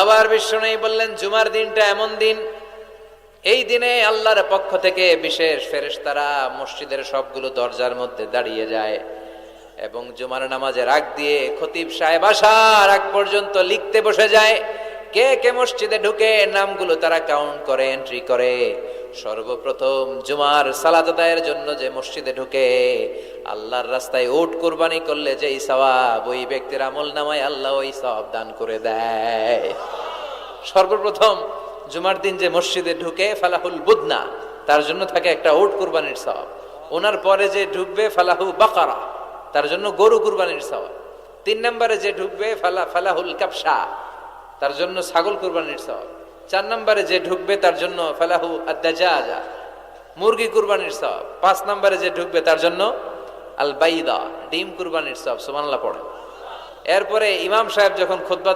আবার বিশ্বনবী বললেন, জুমার দিনটা এমন দিন, এই দিনে আল্লাহর পক্ষ থেকে বিশেষ ফেরেশতারা মসজিদের সবগুলো দরজার মধ্যে দাঁড়িয়ে যায় এবং জুমার নামাজের আগ দিয়ে খতিব সাহেব আসার আগ পর্যন্ত লিখতে বসে যায়। কে কে মসজিদে ঢুকে নামগুলো তারা কাউন্ট করে, এন্ট্রি করে। সর্বপ্রথম জুমার সালাত আদায়ের জন্য যে মসজিদে ঢুকে, আল্লাহর রাস্তায় উট কুরবানি করলে যেই সওয়াব, ওই ব্যক্তির আমল নামায় আল্লাহ ওই সওয়াব দান করে দেয়। সর্বপ্রথম জুমার দিন যে মসজিদে ঢুকে ফালাহুল বুদনা, তার জন্য থাকে একটা উট কুরবানির সওয়াব। ওনার পরে যে ঢুকবে ফালাহু বাকারা, তার জন্য গরু কুরবানির সওয়াব। 3 নম্বরে যে ঢুকবে ফালাহুল কাবসা, তার জন্য ছাগল কুরবানির সওয়াব। 4 নম্বরে যে ঢুকবে তার জন্য ফালাহু আদ-দাজাজা, মুরগি কুরবানির সওয়াব। 5 নম্বরে যে ঢুকবে তার জন্য আল বাইদা, ডিম কুরবানির সওয়াব। সুবহানাল্লাহ পড়ে। এরপরে ইমাম সাহেব যখন খুতবা